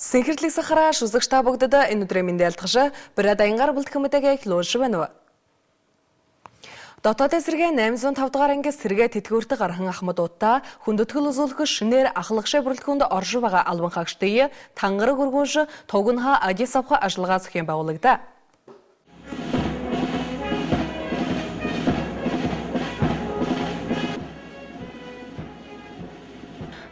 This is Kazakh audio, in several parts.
Синхэртлэг сахара шүзэгчтэй бүгдэд энэ өдрийн мэндэ ялтгаш бэр дайнгаар бүлтгэмэтэйг лууш байна. Дотоод эсрэгээ 805 дугаар анги сэргээ тэтгэвртэг гархан ахмадуудаа хүндэтгэл үзүүлэх шинээр ахлагшаа бүрэлдэхүүнд орж байгаа албан хаагчдын тангараг өргөнш тогнха Адис Абба ажиллагаа зохион байгуулагдаа.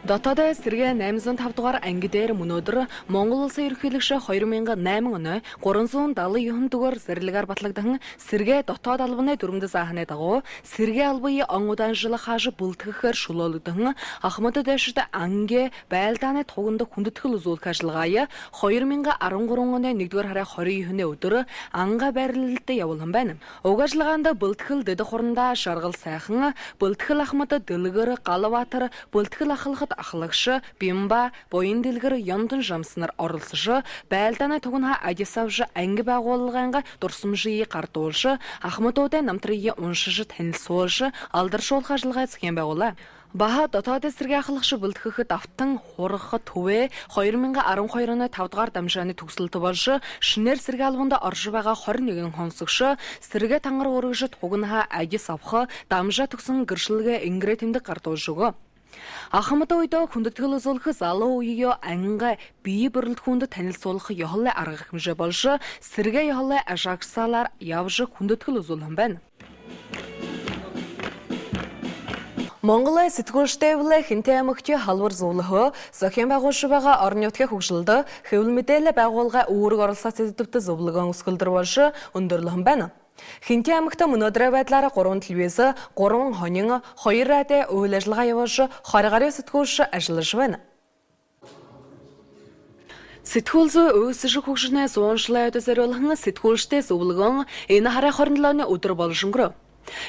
Дотоод эсрэгээ 805 дугаар анги дээр өнөөдөр Монгол Улсын ерөнхийлөгч 2008 оны 379 дугаар зэрлэгээр батлагдсан сэргээ дотоод албаны дүрмд заахны дагуу сэргээ албаны он удаанжил хааш бүлтгэхээр шулуулгдсан Ахмад дэшд анги байлдааны туганд хүндэтгэл үзүүлэх ажиллагаа 2013 оны 1-р сарын 29-ны өдөр анга байрлалд явуулсан байна. Уг ажиллагаанд бүлтгэл дэд хурандаа шаргал сайхан, бүлтгэл Ахмад Дэлгэр Галбаатар, бүлтгэл ахлагт ахлагш Бимба буян дэлгэр Ёндон жамснаар оролцож байлдааны тугнаа Адис Абба анги байгууллагын дурсамжийг гардуулж Ахмадуудын намтрыг уншиж танилцуулж алдаршуулах ажиллагаа зохион байгуулаа. Баха дотоод эсрэгийн ахлагч бүлтгэх давтан хурах төвөө 2012 оны 5 дугаар дамжааны төгсөлт болж шинээр сэргээ албанд орж байгаа 21 хонсогш сэргээ тангар өргөж тугнаа Адис Абба дамжаа төгсөн гэршилгээ ингрэ тэмдэг гардуулж өгөө. Ахмад уйдо хүндэтгэл үзүүлэх залуу үеё анга бие бүрэлдэхүүнд танилцуулах ёхолын арга хэмжээ болж сэргээ ёхолын ажаагсалаар явж хүндэтгэл үзүүлсэн байна. Монголын сэтгүүлчтэй хинтээ аймагчийн халвар зөвлөхөө зохион байгуулж байгаа орон нутгийн хөгжилд хэвлэл мэдээлэл байгууллага үүрэг оролцоо сэдвтэ зөвлөгөөн өсгөлдөр болж өндөрлөн байна. Хинтээ аймагт өнөөдрийн байдлаар 3 телевиз, 3 хонин, 2 радио үйл ажиллагаа явуулж 20 гаруй сэтгүүлч ажиллаж байна. Сэтгүүл зүй өөсөж хөгжнөөс ууншлаад зориулсан сэтгүүлчтэй зөвлөгөөн энэ хараа 27-ны өдөр болж өнгөрөв.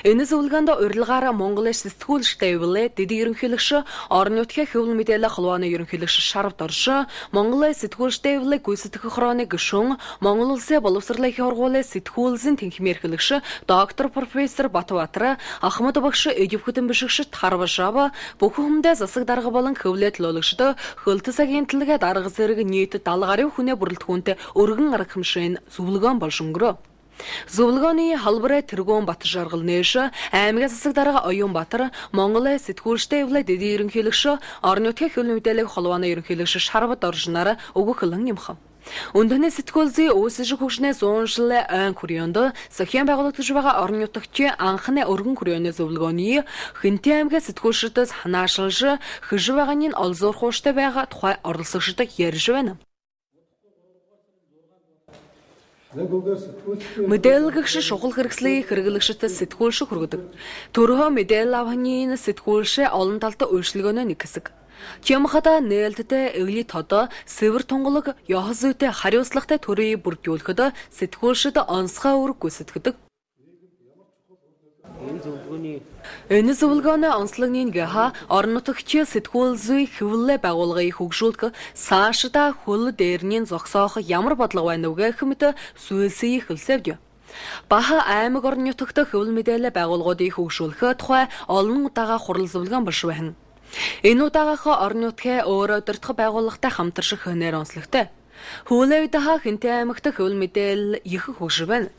Энэ зөвлөгөөнд урилгаар Монголын сэтгүүлчтэй дэд ерөнхийлөгч орон нутгийн хэвлэл мэдээлэл холбооны ерөнхийлөгч Шарвд Орш, Монголын сэтгүүлчтэй гүйцэтгэх хорооны гишүүн, Монгол Улсын боловсролын их сургуулийн сэтгүүлзэн тэнхимийн эрхлэгч доктор профессор Батбаатар, Ахмад багш Эдивхүтэн бишгч Тарвашав, бүх хүмдээ засаг дарга болон хөвлөд луулагчд хөлтөс агентлагийн дарга зэрэг нийт 70 гаруй хүнээ бүрэлдэхүүнтэй өргөн арга хэмжээний зөвлөгөөн болж өнгөрөв. Зөвлөгөөний халбараа тэргуун Бат жаргал нээш, аймгийн засаг дарга Оюнбаатар, Монголын сэтгүүлчтэй дэд ерөнхийлөгч орон нутгийн хэвлэл мэдээлэл холбооны ерөнхийлөгч Шарвд Оржнаар өгөхлөн юмхан. Үндэсний сэтгүүл зүй өөсөж хөгжнөөс ууншлын айн хүрээнд зохион байгуулагдаж байгаа орон нутгийн анхны өргөн хүрээний зөвлөгөөний Хинтээ аймгийн сэтгүүлчдээс ханаашилж хэж байгааны олзуурхууштай байгаа тухай оролцогчдод ярьж байна. Мэдээлгэгч шухал хэрэгслийг хэрэглэгчдэд сэтгүүлш хүргэдэг. Төрхөө мэдээлэл авахны сэтгүүлшээ олон талтай үйлчлэгөөний нэг хэсэг. Чимхада нээлттэй эвли тодо сэвэр тунгалаг ёхос зүйтэй хариуцлагатай төрийг бүрдүүлэхэд сэтгүүлшид онцгой үүрэг гүйцэтгэдэг. Энэ зөвлөгөөний онцлогны нэгэха орон нутгийн сэтгүүл зүй хэвлэлээ байгууллагыг хөгжүүлэх цаашдаа хөл дээрний зогсоох ямар бодлого байна вэ хэмэт сүйсэе хэлсэвд. Баха аймаг орон нутагт хэвлэл мэдээлэл байгууллагуудыг хөгжүүлэх тухай олон удаага хурал зөвлөгөөн болж байна. Энэ удаагийнх орон нутгийн өөр удирдах байгууллагатай хамтарших хөнөөр онцлогтой. Хөвлөө удаага Хинтээ аймагт хэвлэл мэдээлэл их хөгжиж байна.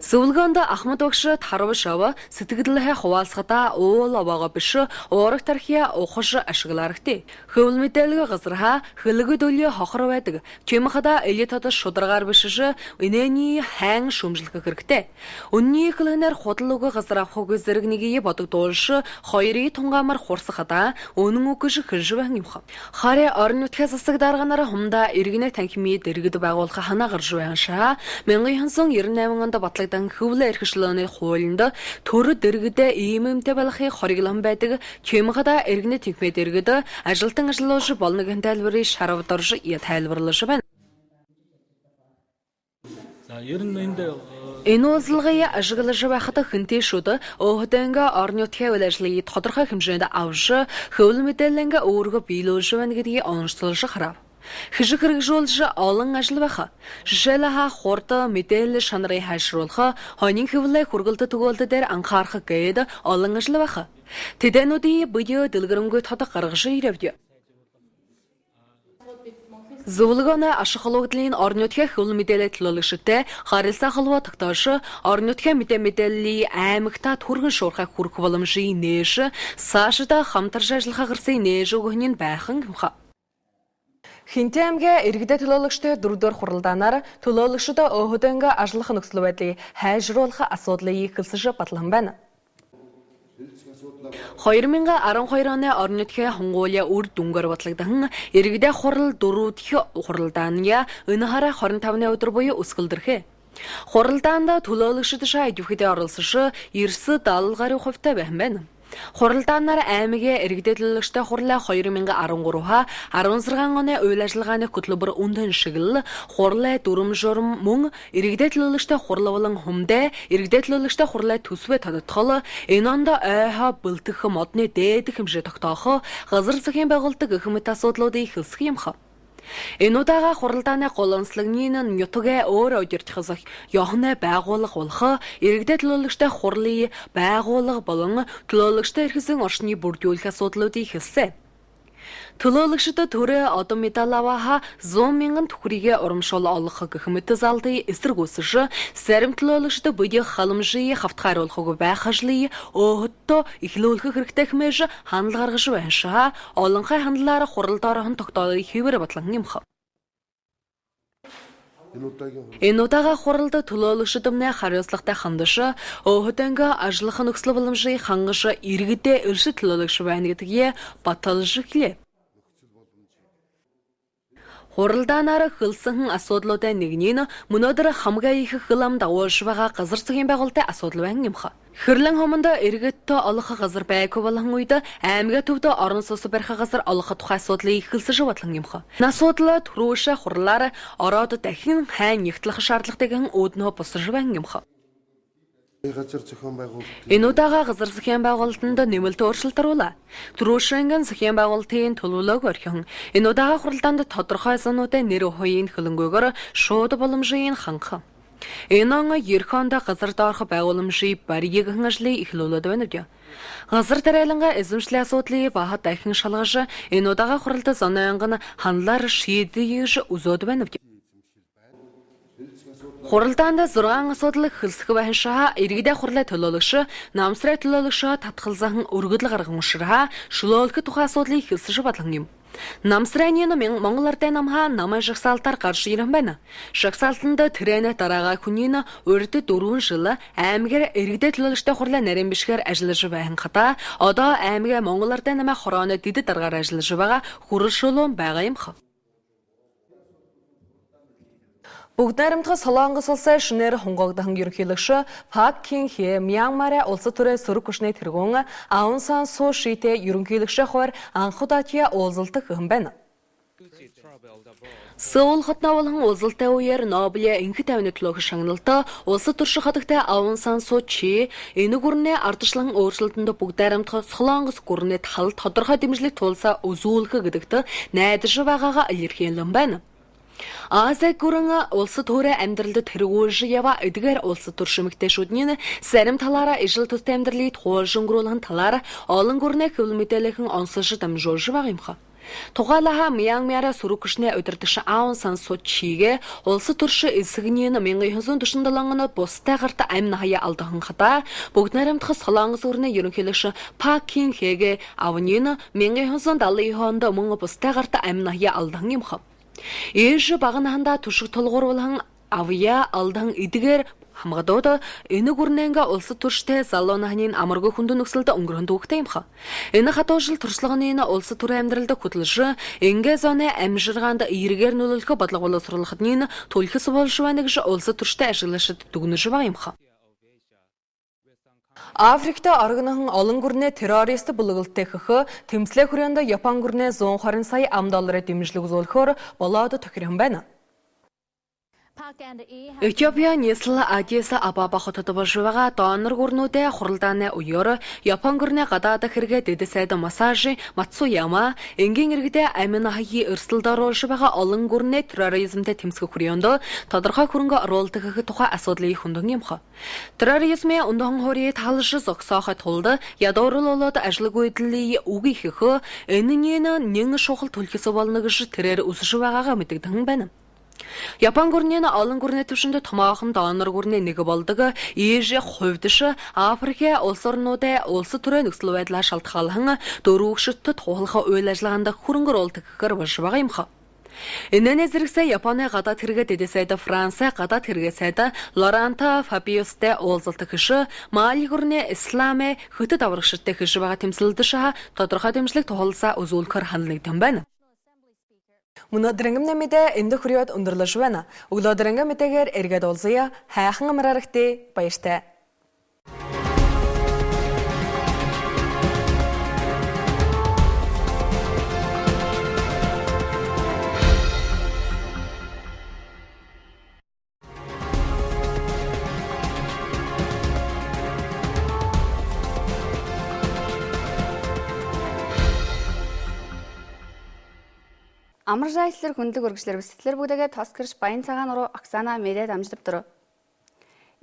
Зөвлөгөөнд Ахмад багш Тарвашав сэтгэлдээ хуваалцахада уул аваага биш уурах тархиа ухаж ашиглаарахтэй. Хэвлэл мэдээлэл газарха хөлгөд өлөө хохор байдаг. Чимхада элитод шударгаар бишж инээний хайн шүмжлэх хэрэгтэй. Үнний хөлгөнөр худал үг газар авахыг зэрэг нэгийг бодогдуулж хоёрыг тунгаамар хурсахада үнэн үгж хэнжвэн юм. Хари орон нутгийн засаг дарганаар хумда иргэнэ танхимыг дэргэд байгуулах ханаа гарж байншаа 1998 онд батлагдсан хөвлөө эрхчлөөний хуулинд төр дэргэдээ иймэмтэй болохыг хориглон байдаг Чимхада иргэнэ тэнхмээ дэргэд ажилтан ажиллуулж болно гэх тайлбарыг Шарвд Орж тайлбарлаж байна. Энэ уулзлагыг ажиглаж байхад Хинтээ шүд өөхдөнг орон нутгийн үйл ажиллагааг тодорхой хэмжээнд авч хөвлөл мэдээлэлээ өөргөө биелүүлж байна гэдгийг онцлуулж харав. Хижиг хэрэгжүүлж олон ажил байх. Жишээлбэл хурд мэдээлэл шанарыг хайшруулах, хонин хэвлээ хүргэлт төгөөлт дээр анхаарах гээд олон ажил байх. Тэдэнүүдийн бие дэлгэрэнгүй тодог гаргаж ирвд. Зөвлөгөөний ашиг холбогдлын орон нутгийн хөвл мэдээлэл төлөөлөгчтэй харилцаа холбоо тогтоош орон нутгийн мэдээллийн аймагта түргэн шуурхай хүрэх боломжийн нээж цаашдаа хамтарч ажиллахаа гарсан нээж өгөхний байхан юмха. Хинтээ аймгийн иргэдэд төлөөлөгчтэй дөрөвдүгээр хуралдаанаар төлөөлөгчдөө өөхдөнгө ажиллах нөхцөл байдлыг хайжруулах асуудлыг эхэлсэн батлан байна. 2012 оны орон нутгийн хонгуулия үр дүнгээр батлагдсан иргэдээ хурал 4 дэх хуралдааны энэ хараа 25-ны өдөр буюу өсгөлдөрхөө. Хуралдаанд төлөөлөгчд шаа идэвхтэй оролцож 90-70% байна. Хуралдаанаар аймгийн иргэдэд төлөөлөгчтэй хурлаа 2013-ха 16 оны үйл ажиллагааны хөтөлбөр үндэн шиглэл хурлаа дүрм журм мөн иргэдэд төлөөлөгчтэй хурлаа болон хүмдэ иргэдэд төлөөлөгчтэй хурлаа төсвөө тодотгол энэ онд ойхоо бэлтгэх модны дээдх хэмжээ тогтоох газар зохион байгуулалт гэх мэт асуудлуудыг хэлсэх юмха. Энэ удаага хуралдааны гол онцлогны нютгээ өөр удирдахаас яхнаа байгуулах болох иргэдэд төлөөлөгчтэй хурлын байгуулах болон төлөөлөгчтэй эрхэсэн орчны бүрдүүлэх асуудлуудыг хэлсэн. Төлөөлөгчдөд төрөө одон медаль авааха 100,000 төгрөгийг урамшуул олох гэх мэт залдыг эсэргүүцэж зарим төлөөлөгчдөд бодих халамжийг хавтгааруулах байх ажлыг өөхдөө эхлүүлэх хэрэгтэй хэмээн хандлага гаргаж байна шаа олонхой хандлаар хуралдаарын тогтоолыг хэвээр батлан юмх. Энэ удаага хуралд төлөөлөгчд өмнө хариуцлагатай хандаж өөхдөнгө ажиллах нөхцөл боломжийг хангаж иргэдээ өршөд төлөөлөгч байна гэдгийг баталж эхлэв. Хуралдаанаар хөлсөн асуудлуудын нэг нь өнөөдөр хамгийн их хөлам дагуулж байгаа газар зохион байгуулалтын асуудал байна юмха. Хэрлэн хомонд иргэдтэй олох газар байггүй болон үед аймгийн төвд орон сууц барих газар олох тухай асуудлыг эхэлсэн батлан юмха. Энэ асуудал түрүүшээ хурлаар ороод дахин хайн нэгтлэх шаардлагатайг өөднөө босрож байна юмха. Энэ удаага газар зохион байгуулалтанд нэмэлт өөрчлөлт оруулаа. Түрүүшингийн зохион байгуулалтын төлөвлөгөөг орхион энэ удаага хуралдаанд тодорхой зонуудын нэр хувийн хөлөнгөөр шууд боломжийг хангах. Энэ он ерхөөнд газар доорх байгууламжийг барьяахан ажлыг эхлүүлээд байна гэв. Газар тариаланга эзэмшлийн асуудлыг баха дахин шалгаж энэ удаага хуралд зоноонг хандлаар шийдэж үзөөд байна гэв. Хуралдаанд 6 асуудал хэлсэх байх шаа иргэдээ хурлаа төлөөлөгч намсраа төлөөлөгч татгалзан өргөдөл гарган уншраа шөлөөлөх тухай асуудлыг хэлсэн батлан юм. Намсраны Монгол Ардын намха намын шагсаалтаар гарч ирэн байна. Шагсаалтанд трэнэ дараагаа хүний урд 4 жил аймгаар иргэдээ төлөөлөгчтэй хурлаа нарийн бишгээр ажиллаж байна хата одоо аймгийн Монгол Ардын намын хорооны дэд дараагаар ажиллаж байгаа хүрэлшүүлэн байгаа юмх. Бүгд найрамдах Солонгос улсын шинээр хонгогдсон ерөнхийлөгч Пак Кин Хэ Мьянмарын улс төрийн сөрөг хүчний тэргүүн Аун Сан Суу Читэй ерөнхийлөгчийн хувьд анх удаа уулзалт өгсөн байна. Сөүл хотноо болон уулзалтын үеэр Нобелийн энхэ тайвны төлөөх шагналтай улс төрших хатагтай Аун Сан Суу Чи энэ гүрний ардчлан өөрчлөлтөнд бүгд найрамдах Солонгос гүрний тал тодорхой дэмжлэг тулсаа үзүүлэх гэдэгт найдаж байгаагаа илэрхийлэн байна. Азия гүрэн улс төрийн амьдралд тэргүүлж ява эдгээр улс төр шимэгтэйшүүдний зарим талаараа ижил төстэй амьдралыг туулшингруулах талаар олон гүрний хөвл мэдээлэлхэн онцолж дамжуулж байгаа юмха. Тухайлбал Мьянмарын сөрөг хүчний удирдагч Аун Сан Суу Чигээ улс төрш эсэгний 1947 онд бустай гарт амин хаяа алдсан хата бүгд найрамдах Солонгос гүрний ерөнхийлөгч Пак Кин Хэгээ авнын 1972 онд мөн бустай гарт амин хаяа алдан юмха. Ээж багнаханда туршиг тулгуурлан авья алдан эдгээр хамгаалаад энэ гүрнэнга улс төрштэй залуунахны амаргүй хүндэн нөхцөлд өнгөрөнд үгтэй юмха. Энэ хатуужил туршлагын улс төрийн амьдралд хөтлөж ингээ зоны амжиргаанд эргээр нөлөөлөх бодлого боловсруулахны төлөхс болж байна гэж улс төрштэй ашиглашд дүгнэж байгаа юмха. Африкт орогнохон олон гүрний террорист бүлэглэлтэй хөх тэмцлээ хүрээнд Япон гүрний 120 сая $1 дэмжлэг үзүүлэхээр болоод тохирсон байна. Этиопия нийслэл Адис Абаба хотод болж байгаа донор гүрнүүдээ хуралдааны үеэр Япон гүрний гадаад хэрэгэ дэдэсэд массажи Мацуяма энгийн иргэдээ амин хаяа өрсөлд оруулж байгаа олон гүрний терроризмтэй тэмцэх хүрээнд тодорхой хөрөнгө оруулдаг гэх тухай асуудлыг хөндөг юмх. Терроризмын өндөөн хорийг талш зогсоохой тулд ядуурлуулаад ажлыг үйдлээ үгийхэх энэний нэн шухал төлөхөс болно гэж тэрээр үсэж байгаагаа мэдэгдэн байна. Япон гүрний олон гүрний төвшөнд томоохон донор гүрний нэг болдог Ижи хувьдш Африк улс орнуудын улс төрийн нөхцөл байдлаар шалтгаалan дөрвөгшөтөд туулах үйл ажиллагаанд хөрөнгө оруулдаг гэхээр болж байгаа юмх. Энэний зэрэгсээ Японы гадаад хэрэгэд дэдэсэд Франц гадаад хэрэгээ сайд Лоранта Фабиустэй уулзалт гэш Мали гүрний Исламын хөтөд аврагчтай гэж байгаа тэмцэлдэж тодорхой дэмжлэг туулсаа үзүүлэхээр хандлагдан байна. Өнөөдрийн мэдээ энд хүрээд өндөрлөж байна. Өглөөдрийн мэдээгээр эргээд уулзъя. Хайхан амраарахтээ баяртай. Амар жайлслэр хөндлөг үргэлжлэр бэлтгэлэр бүгдэгээ тос гэрш баян цагаан руу Оксана мэдээд амжилтдав.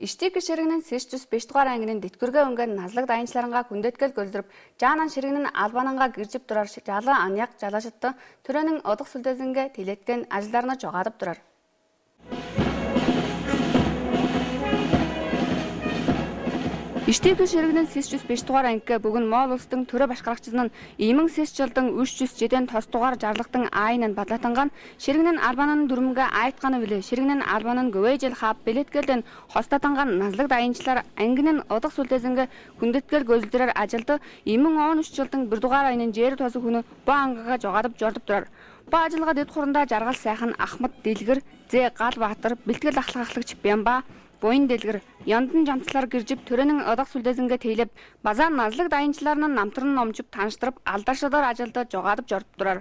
Иштик ширэгнэн сэшчүс 5 дугаар ангины дэтгэргээ өнгөн назлаг дайнчларангаа хүндэтгэл гөлдрөв жаанан ширэгнэн албанангаа гэржив дураар жалан аньяк жалашатта төрөнün одох сүлдэзэнгэ тэлэтгэн ажлаарна жогаадав дураар. Иштик ширэгнэн сэшчүс 5 дугаар анги бүгэн Моол улстың төрө башкарагчдын имэн сэшчилдэн 300 жиден тос дугаар жарлахтан айнан бадлатанган ширэгнэн албанан дүрмгэ айтганы биле ширэгнэн албанан гөвэжэл хап билеткэлдэн хостатанган назлаг дайнчлаар ангинын одох сүлдэзэнгэ хүндэтгэл гөлдрээр ажилд имэн он үсчилдэн 1 дугаар айнын жээр тосог хүн бо ангага жогаадав жордов дураар. Бо ажиллага дэд хурандаа жаргал сайхан Ахмад Дэлгэр, Зэ Гал Баатар, бэлтгэл ахлагч Бямба Буян дэлгэр яндан жамцлаар гэржив төрөнün одох сүлдэзэнгэ тэйлэв базар назлаг дайнчлаар намтран номжив танштрав алдаршадаар ажилдаа жогаадав жорддураар.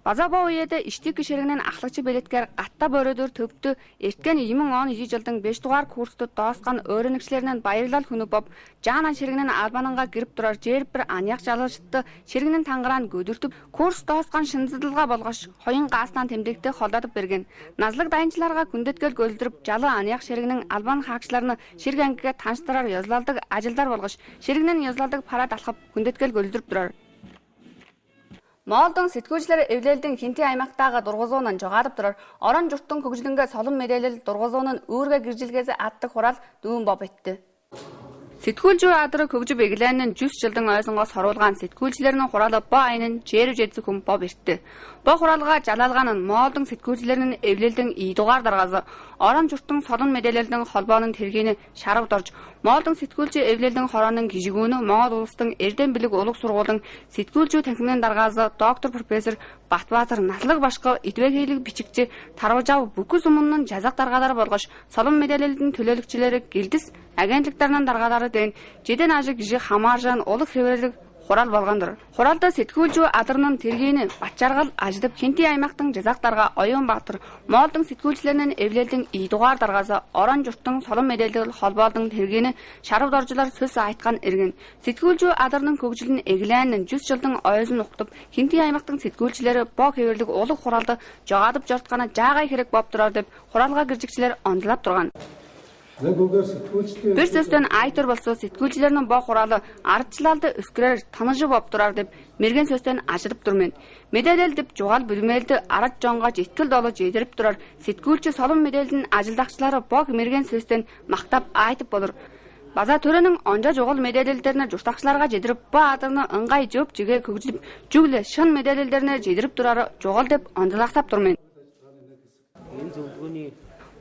Базаа боо үедээ Иштик ширэгнэн ахлагч билеткээр гатта боройдор төвдө эртгэн имэн он ижижэлдэн 5 дугаар курстод доосган өөрөнөгчлэрнэн баярлал хүнүбов жаанан ширэгнэн албананга гэрб дураар жээрбэр аньяк жалгашт ширэгнэн тангараан гөдөртөв курс доосган шинзэдэлга болгош хоёрын гаастан тэмдэгтэ холдоод бэргэн назлаг дайнчлаарга хүндэтгэл гөлдрөв жалан аньяк ширэгнэн албан хаагчлаар ширэг ангига танштраар ёзлалдаг ажилдар болгош ширэгнэн ёзлалдаг парад алхав хүндэтгэл гөлдрөв дураар. Моолдон сэтгүүлчлэр эвлэлдэн хинти аймагтаага дургузуун нь жогаадав дураар орон журтан хөгжлөнгөө солон мэдээлэл дургузуун нь үүргээ гэржилгээс аддаг хураал дүүн бов итте. Сэтгүүлжүү адраг хөгжив эглэн нь жүс жилдэн ойсонгоос хоруулгаан сэтгүүлчлэр нь хураалаа бо айн нь жээрж эзэг хүм бов иртэ. Бо хураалгаа жалаалгаан нь Моолдон сэтгүүлчлэр нь эвлэлдэн и дугаар даргаас орон журтан солон мэдээлэлдэн холбооны тэргийн шарав дорж Моолдон сэтгүүлчийн эвлэлдэн хорооны гижгүүн Монгол улсын Эрдэнэ бэлэг улаг сургуулийн сэтгүүлчүү танхимын даргаас доктор профессор Батбаатар наслаг башка идвэ хийлэг бичигч таруулжав бүкүс өмнө нь жазаг даргаалаар болгош солон мэдээлэлдэн төлөөлөгчлэр гэлдэс агентлагдарнан даргаалаар дэн жидэн ажиг жиг хамааржан улаг хэврэлэг хураал болгондор. Хураалда сэтгүүлжүү адарнан тэргийн Батчаргал ажлав хинти аймагтан жазаг дарга Оюун Баатар Моолдон сэтгүүлчлэрнэн эвлэлдэн и дугаар даргаас орон журтан солон мэдээлэл холбоолдон тэргийн шарав доржлоор сүс айтган иргэн. Сэтгүүлжүү адарнан хөгжлөн эглэн жүс жилдэн ойсон нухтав хинти аймагтан сэтгүүлчлэр боо хэвэрлэг улаг хураалда жогаадав жортгана жаагай хэрэг бовдроор дэв хураалга гэржигчлэр ондлав дурган. Персестен айтор болсон сэтгүүлчлэр нь боо хураал ардчлалд өскрээр танажив бовдроор дэв мэргэн сөстен ажлав дурмэн. Мэдээлэл дэв жугаал бүлмээлд ард жонгож итгэл долож идэрв дураар сэтгүүлч солон мэдээлэл нь ажилдагчлаар бог мэргэн сөстен махтав айтв болор. Базаа төрөнün онжоо жугал мэдээлэлдэр нь журтагчлаарга жидрв бо адарна ангай жөп жигэ хөгжлөв жүглэ шин мэдээлэлдэр нь жидрв дураар жугал дэв онцлахсав дурмэн.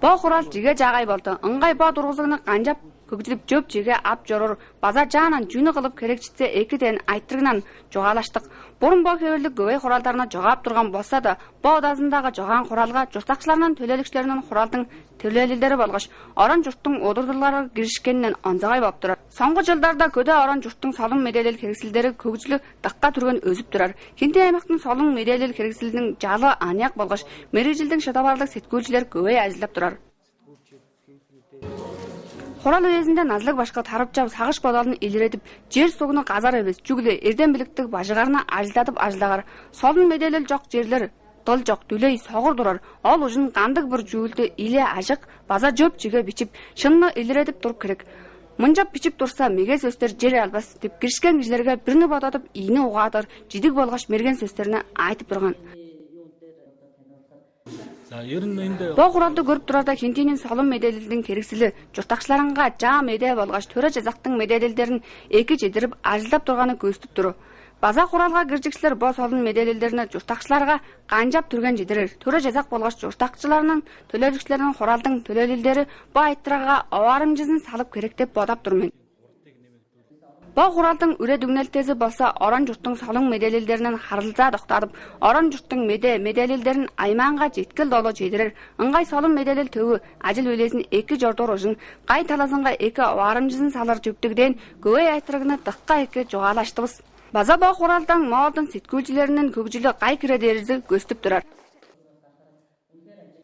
Боо хураал жигэ жаагай болдо. Ангай боо дургузгны ганжав хөгжлөв жөп жигэ ав жорор базаа жаанан жүнэ гылып хэрэгжцээ экдэн айтрагнан жугаалаштаг. Буран боо хэвэрлэг гөвэй хураалдарна жогаав дурган болсод боо даазандаага жогаан хураалга журтагчлаарнын төлөөлөгчлөрнөн хураалдан төлөөлөлдөр болгош орон журтан удирдлагаар гэршгэнэн онзагай бовдор. Сонгож жылдарда көдө орон журтан солон мэдээлэл хэрэгсэлдэр хөгжлө дагга түргэн өзөв дураар хинти аймагтын солон мэдээлэл хэрэгсэлнэн жалы аньяк болгош мэрэгжилдэн шатаварлаг сэтгүүлчлэр гөвэй ажиллав дураар. Хурал үеэсэндээ назлаг башгад харвж ав сагаш бодоол нь илрээдэв жер сугны газар эвэс жүглээ эрдэн бэлэгдэг бажгарна ажлаадав ажлагаар солон мэдээлэл жок жерлэр дол жок дүлэй согор дураар ол ужин гандаг бүр жүлдө илээ ажиг база жөп жигэ бичив шынны илрээдэв дур хэрэг Мунжап бичив дурсаа мэгээс өстөр жир албас төв гэршгэн гижлэргээ бэрнэ бодоод ийне угаадаар жидэг болгош мэргэн сөстөрнө айтып турган. За ер нь энд Боо хуралд гөрөв дураарда хинтийн солон мэдээллийн хэрэгсэл журтагчларанга жаа мэдээ болгож төрөж азахтан мэдээлэлдэр нь экэж идэрв ажиллав дургааны гүйцэтгэв дүр. Базаа хуралга гэржигчлэр боо солон мэдээлэлдэр нь журтагчлаарга ганжав түргэн жидэрэр төрөж азах болгож журтагчларын төлөөлөгчлөрийн хуралдан төлөөлөлдөр боо айтрага оваарамжин салав хэрэгтэй бодов дурмын. Боо хуралдан үрээд үгнэлтээс болсо орон журтан солон мэдээлэлдэр нь харалзаа тогтоодов орон журтан мэдээлэлдэр нь аймаанга житгэл долож идэрэр ангай солон мэдээлэл төв ажил үйлээс нь экэж ордуур ужин гай талаасанга эке оваарамжин саларж өвдөгдэн гөвөө айтрагна дакка эке жугаалаштабс. База боо хуралдан моолдон сэтгүүлжлэрнэн хөгжлө гай гэрээд эрзэг гөсдөв дураар.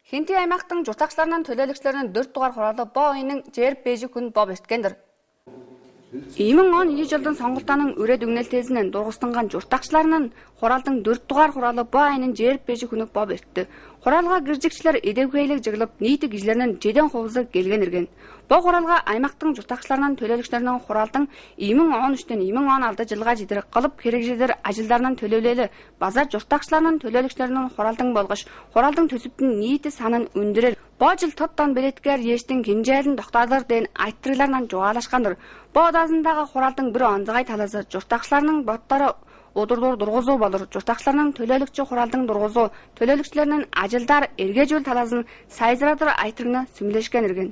Хинти аймагтан журтагчларнын төлөөлөгчлөрнөн 4 дугаар хуралд боо оюунын жер бэжиг хүн боо эртгэндэр. Иймэн он иж олдон сонголтоонын үрээд үгнэлтээс нь дургустанган журтагчларнын хуралдан 4 дугаар хуралд боо оюунын жер бэжиг хүнэг боо эртэ. Хуралга гэржигчлэр эдэвхээлэг жиглэв нийт гижлэрнэн жидэн хувлаг гэлгэн иргэн. Боо хуралга аймагтан журтагчларнын төлөөлөгчлөрнөн хуралдан иймэн он үстэн иймэн он алдаж жилгаж идэр голуб хэрэгжлэр ажилдарнын төлөөлөл базар журтагчларнын төлөөлөгчлөрнөн хуралдан болгош хуралдан төсөвтөн нийт санан өндөрөр боожил тодтон бэлэтгэр яштин хинжээлэн тогтоолор дэн айтрларнан жугаалашгандар боо даасандага хуралдан бір онзгай талаас журтагчларнын боттор удурдуур дургузуу болор журтагчларнын төлөөлөгчү хуралдан дургузуу төлөөлөгчлөрнөн ажилдар эргээжүүл талаас нь сайзраадар айтрагна сүмлэшгэн иргэн.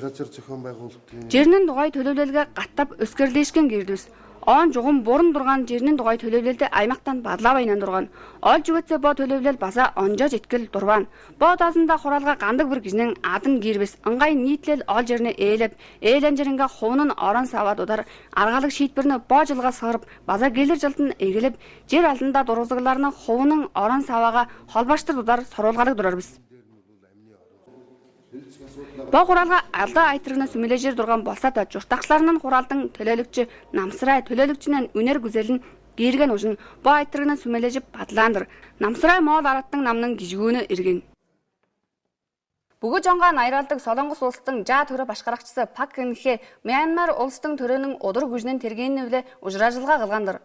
Газар зохион байгуулалтын Жирнэн дугай төлөвлөлгээ гаттав өскөрлөшгэн гэрдэвс. Он жуган буран дургаан жирнэн дугай төлөвлөлдө аймагтан бадлаа байнан дургаан. Олж үгэцэ боо төлөвлөл база онжож итгэл дурван. Боо даасанда хуралга гандаг бүр гиснэн адан гэрбэс ангай нийтлэл олж ирнэ ээлэв. Ээлэн жирнга хувнын орон саваад удар аргалаг шийтбэрнэ боо жилга сарв база гэлэр жилтэн эгэлэв. Жир аланда дургузгларны хувнын орон саваага холбооштор удар соруулгалаг дурар бис. Боо хуралга алдаа айтрагна сүмэлэжэр дурган болсоод журтагчларнын хуралдан төлөөлөгч намсрай төлөөлөгчнэн үнэр гүзэлэн гэргэн ужин боо айтрагна сүмэлэж бадлаандар намсрай моол араттан намнын гижгүүнө иргэн. Бүгөж онгаа найралдаг Солонгос улстын жаа төрө башкарагчысы Пак Кын-хе Мянмар улстын төрөнүн уdur гүжнэн тэргийн нэвлэ ужраажылга кылгандар.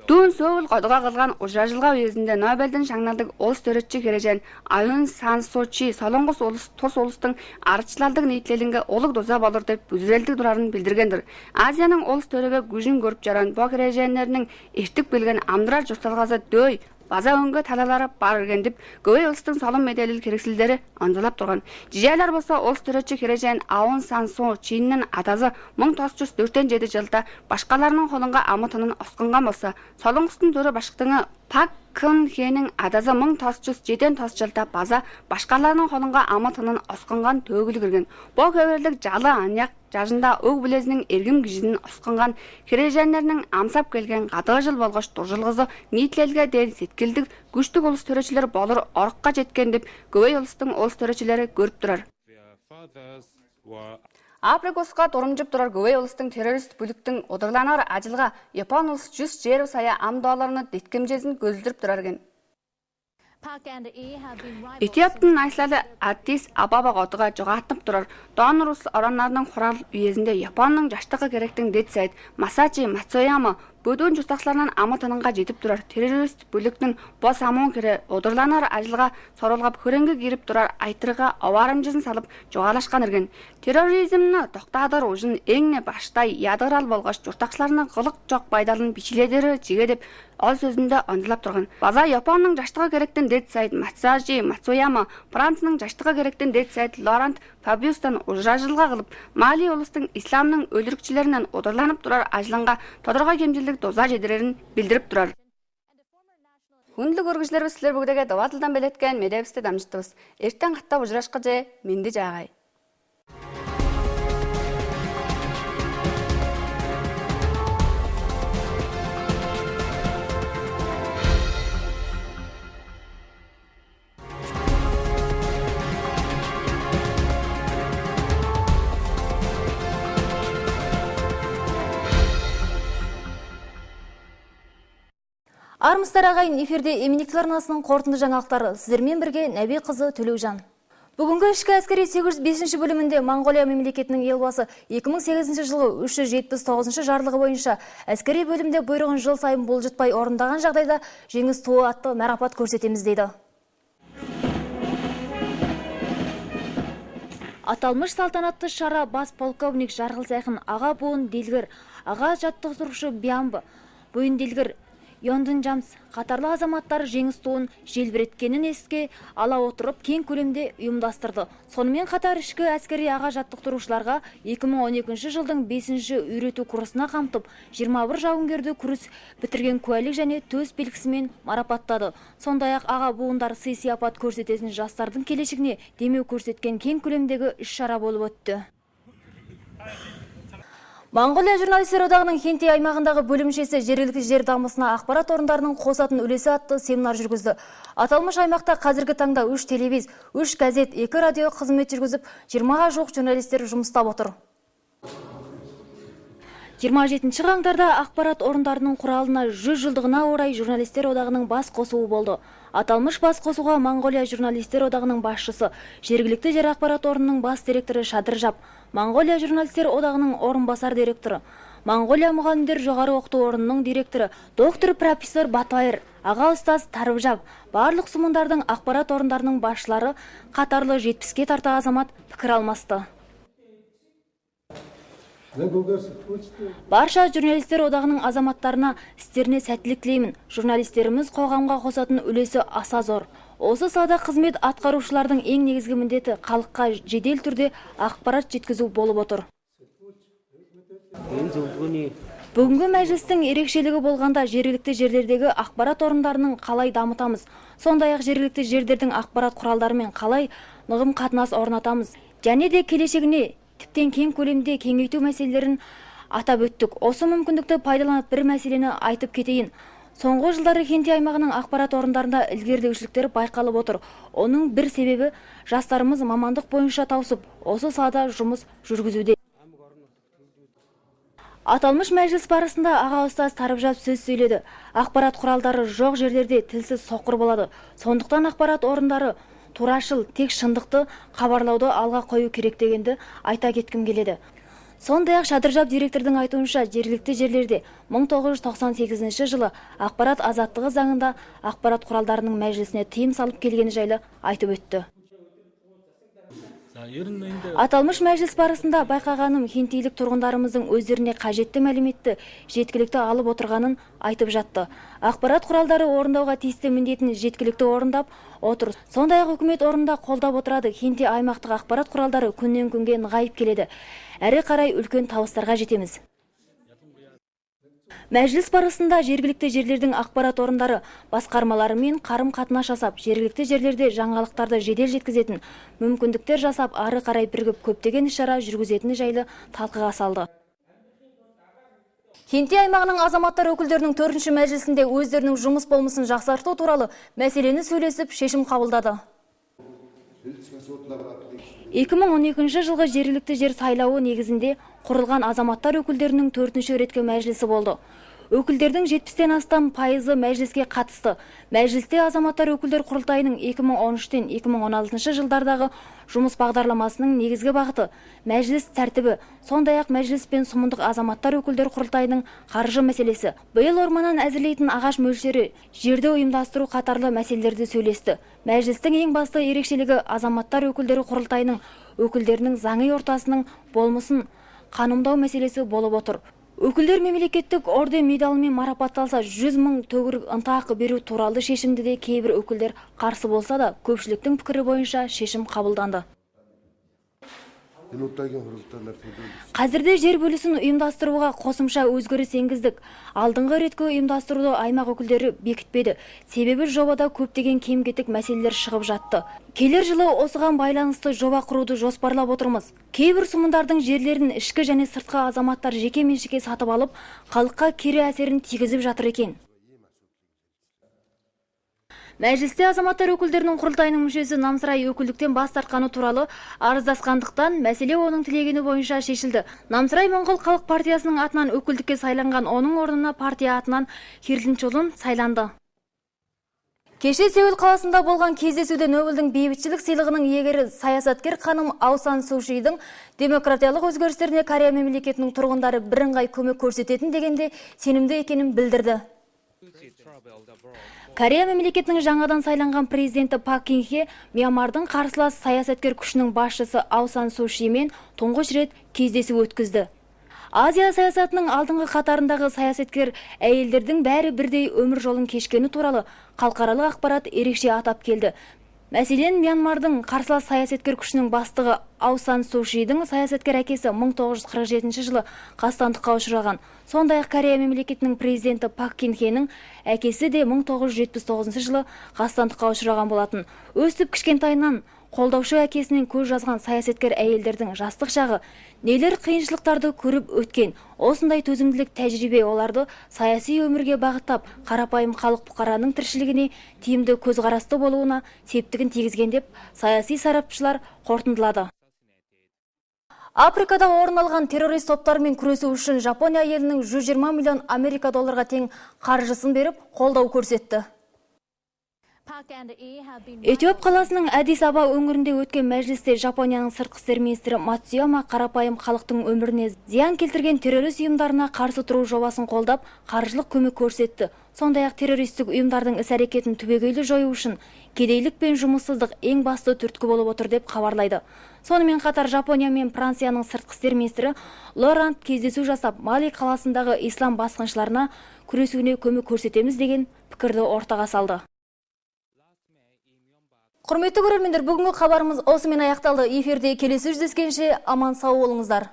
Дүүн сөөвл годгоо кылган ужраажылга үеэсэндээ Нобелдын шагналдаг улс төрөччиг хэрэгжэн Аюун Сан Суу Чи Солонгос улс тус улстын ардчлалдаг нийтлэлингэ улаг дузаа болор деп бүзрэлдэг дураар нь билдэргэндэр. Азианын улс төрөгө гүжин görүп жаран боо хэрэгжэнэрнин эртэг бэлгэн амдраар журталгаасаа дөй база өнгө талалаараа бар иргэндив гөвөө улстын солон мэдээлэл хэрэгсэлдэр онцлап турган. Жижээлэр болсо улс төрөччиг хэрэгжэн Аюун Сан Суу Чиннэн адаза мөн тосчус дөртөн жэдэж жалда башкаларнын холонго амтанын осгонгон болсо Солонгостун төрө башктан Пак Кын-хенин адаза мөн тосчус жидэн тосчалда база башкаларнын холонго амтанын осгонгон төөгөлг иргэн. Боо хэвэрлэг жала аньяк жажында өг бүлээснин эргэм гижин осгонгон хэрэгжэнэрнин амсап гэлгэн гадаажил болгош дуржилгозо нийтлэлгээ дээр сэтгэлдэг гүштэг улс төрөчлөр болор орокка жеткен деп гөвөө улстын улс төрөчлөрө көрүп турар. Африк улсга дурамжив дураар гөвөө улстын террорист бүлэгтэн ударлаанаар ажиллагаа Япон улс 100 жер сая ам долларны тэтгэмжээс гөлдөрөв дураар гэн. Этиоптын найслал Аддис Абаба годгоо жугаатнап дураар донор улс ороонарын хурал үеэсэндээ Японын жаштага гэрэгтэн дэд сайд Масажи Мацуяма бөдөн журтагчларнын ама тананга жидip дураар террорист бүлэгтэн бос амун хэрэ ударлаанаар ажиллагаа соруулгап хөрөнгө гирэп дураар айтрага оваарамжин салып жугаалашган иргэн. Терроризмны тогтаадар ужин энгне баштай ядгарал болгош журтагчларны гылык жок байдалын бичлэдэр жигэдэп ол сөзөндө онцлап турган. База Японын жаштага гэрэгтэн дэд сайд Масажи Мацуяма Францның жаштага гэрэгтэн дэд сайд Лорант Фабиустан ужраажылга кылып Мали улстын исламның өлөрөгчлөрүнөн ударланып турар ажланга тодорхой хэмжээлэг дузааж идэрээр нь билдирип турар. Хүнлэг өргөжлөр өслөр бүгдэгээ дувааталдан бэлэтгэн медэвстэд амжтвас. Эртэн гатта ужраашгажээ мэндэж аагай. Армысыздар ағайын, эфирде Емінектер арнасының қорытынды жаңалықтары. Сіздермен бірге Нәби қызы Төлеужан. Бүгінгі ішкі әскери 805 бөлімінде Моңғолия мемлекетінің елбасы 2008 жылғы 379 жарлығы бойынша әскери бөлімде бұйрығын жыл сайын бұлжытпай орындаған жағдайда жеңіс туы атты марапат көрсетеміз дейді. Аталмыш салтанатты шара бас полковник Жарғылсайқын аға буын делгір, аға жаттықтырушы Биамбы, буын делгір Йондын Жамс қатарлы азаматтар жеңіс туын желбіреткенін еске ала отырып кең көлемде ұйымдастырды. Сонымен қатар ішкі әскери аға жаттықтырушыларға 2012 жылдың 5-ші үйрету курсына қамтып, 21 жауынгерді күрес бітірген куәлік және төс белгісімен марапаттады. Сондай-ақ аға буындар сый-сияпат көрсететін жастардың келешегіне демеу көрсеткен кең көлемдегі іс-шара болып өтті. Моңғолия журналистер одағының Хентей аймағындағы бөлімшесі жергілікті жер дамысына ақпарат орындарының қосатын үлесі атты семинар жүргізді. Аталмыш аймақта қазіргі таңда 3 телевиз, 3 газет, 2 радио қызмет жүргізіп, 20-ға жуық журналистер жұмыстап отыр. 27 қаңтарда ақпарат орындарының құралына 100 жылдығына орай журналистер одағының бас қосуы болды. Аталмыш бас қосуға Моңғолия журналистер одағының басшысы, жергілікті жер ақпарат орнының бас директоры Шадыржап, Моңғолия журналистер одағының орынбасар директоры, Моңғолия мұғалімдер жоғары оқыту орнының директоры, доктор профессор Батайыр, аға ұстаз Тарыбжап, барлық сұмындардың ақпарат орындарының басшылары қатарлы 70-ке тарта азамат пікір алмасты. Барша журналистер одағының азаматтарына істеріне сәттілік тілеймін. Журналистеріміз қоғамға қосатын үлесі аса зор. Осы салада қызмет атқарушылардың ең негізгі міндеті халыққа жедел түрде ақпарат жеткізу болып отыр. Бүгінгі мәжілістің ерекшелігі болғанда жергілікті жерлердегі ақпарат орындарының қалай дамытамыз, сондай-ақ жергілікті жерлердің ақпарат құралдарымен қалай нығым қатынас орнатамыз, және де келешегіне тіптен кең көлемде кеңейту мәселелерін атап өттік. Осы мүмкіндікті пайдаланып бір мәселені айтып кетейін. Соңғы жылдары Хентей аймағының ақпарат орындарында ілгерілеушіліктер байқалып отыр. Оның бір себебі жастарымыз мамандық бойынша тауысып, осы салада жұмыс жүргізуде. Аталмыш мәжіліс барысында аға ұстаз Тарыбжап сөз сөйледі. Ақпарат құралдары жоқ жерлерде тілсіз соқыр болады. Сондықтан ақпарат орындары турашыл тек шындықты хабарлауды алға қою керек дегенді айта кеткім келеді. Сондай-ақ Шадыржап директордың айтуынша жергілікті жерлерде 1998 жылы ақпарат азаттығы заңында ақпарат құралдарының мәжілісіне тыйым салып келгені жайлы айтып өтті. Аталмыш мәжіліс барысында байқағаным хентейлік тұрғындарымыздың өздеріне қажетті мәліметті жеткілікті алып отырғанын айтып жатты. Ақпарат құралдары орындауға тиісті міндетін жеткілікті орындап отыр. Сондай-ақ үкімет орында қолдап отырады. Хентей аймақтық ақпарат құралдары күннен күнге нығайып келеді. Әрі қарай үлкен табыстарға жетеміз. Мәжіліс барысында жергілікті жерлердің ақпарат орындары басқармаларымен қарым-қатынас жасап, жергілікті жерлерде жаңалықтарды жедел жеткізетін мүмкіндіктер жасап, ары қарай бірігіп көптеген іс-шара жүргізетіні жайлы талқыға салды. Хентей аймағының азаматтар өкілдерінің 4-ші мәжілісінде өздерінің жұмыс болмысын жақсарту туралы мәселені сөйлесіп, шешім қабылдады. 2012 жылғы жергілікті жер сайлауы негізінде құрылған азаматтар өкілдерінің 4-ші реткі мәжілісі болды. Өкілдердің 70-тен астам пайызы мәжіліске қатысты. Мәжілісте азаматтар өкілдер құрылтайының 2013-тен 2016 жылдардағы жұмыс бағдарламасының негізгі бағыты, мәжіліс тәртібі, сондай-ақ мәжіліс пен сұмындық азаматтар өкілдер құрылтайының қаржы мәселесі, биыл орманнан әзірлейтін ағаш мөлшері, жерді ұйымдастыру қатарлы мәселелерді сөйлесті. Мәжілістің ең басты ерекшелігі азаматтар өкілдері құрылтайының өкілдерінің заңи ортасының болмысын қанымдау мәселесі болып отыр. Өкілдер мемлекеттік орден медалымен марапатталса 100 мың төгірік ынтақы беру туралы шешімді де кейбір өкілдер қарсы болса да, көпшіліктің пікірі бойынша шешім қабылданды. Қазірде жер бөлісін ұйымдастыруға қосымша өзгеріс енгіздік. Алдыңғы реткі ұйымдастыруды аймақ өкілдері бекітпеді. Себебі жобада көптеген кем-кетік мәселелер шығып жатты. Келер жылы осыған байланысты жоба құруды жоспарлап отырмыз. Кейбір сұмындардың жерлерін ішкі және сыртқы азаматтар жеке меншікке сатып алып, халыққа кері әсерін тигізіп жатыр екен. Мәжілісте азаматтар өкілдерінің құрылтайының мүшесі Намсырай өкілдіктен бас тартқаны туралы арыздасқандықтан мәселе оның тілегені бойынша шешілді. Намсырай Моңғол халық партиясының атынан өкілдікке сайланған, оның орнына партия атынан Хирлинчолун сайланды. Кеше Сеул қаласында болған кездесуде Нобельдің бейбітшілік сыйлығының иегері саясаткер ханым Аун Сан Су Чидің демократиялық өзгерістеріне Корея мемлекетінің тұрғындары бірыңғай көмек көрсететін дегенде сенімді екенін білдірді. Корея мемлекетінің жаңадан сайланған президенті Пак Кын Хе Мьянмардың қарсылас саясаткер күшінің басшысы Аун Сан Су Чимен тұңғыш рет кездесу өткізді. Азия саясатының алдыңғы қатарындағы саясаткер әйелдердің бәрі бірдей өмір жолын кешкені туралы халықаралық ақпарат ерекше атап келді. Мәселен, Мьянмардың қарсылас саясаткер күшінің бастығы Аун Сан Су Чидің саясаткер әкесі 1947 жылы қастандыққа ұшыраған. Сондай-ақ Корея мемлекетінің президенті Пак Кын Хенің әкесі де 1979 жылы қастандыққа ұшыраған болатын. Өстіп кішкентайынан қолдаушы әкесінен көз жазған саясаткер әйелдердің жастық шағы нелер қиыншылықтарды көріп өткен. Осындай төзімділік тәжірибе оларды саяси өмірге бағыттап, қарапайым халық бұқараның тіршілігіне тиімді көзқарасты болуына септігін тигізген деп саяси сарапшылар қорытындылады. Африкада орын алған террорист топтармен күресу үшін Жапония елінің 120 миллион америка долларға тең қаржысын беріп, қолдау көрсетті. Этиоп қаласының Адис Аба өңірінде өткен мәжілісте Жапонияның сыртқы істер министрі Мацуяма қарапайым халықтың өміріне зиян келтірген террорист ұйымдарына қарсы тұру жобасын қолдап, қаржылық көмек көрсетті. Сондай-ақ террористік ұйымдардың іс-әрекетін түбегейлі жою үшін кедейлік пен жұмыссыздық ең басты түрткі болып отыр деп хабарлайды. Сонымен қатар Жапония мен Францияның сыртқы істер министрі Лорант кездесу жасап, Мали қаласындағы ислам басқыншыларына күресуіне көмек көрсетеміз деген пікірді ортаға салды. Құрметті көрермендер, бүгінгі хабарымыз осымен аяқталды. Эфирде келесі жүздескенше аман сау болыңыздар.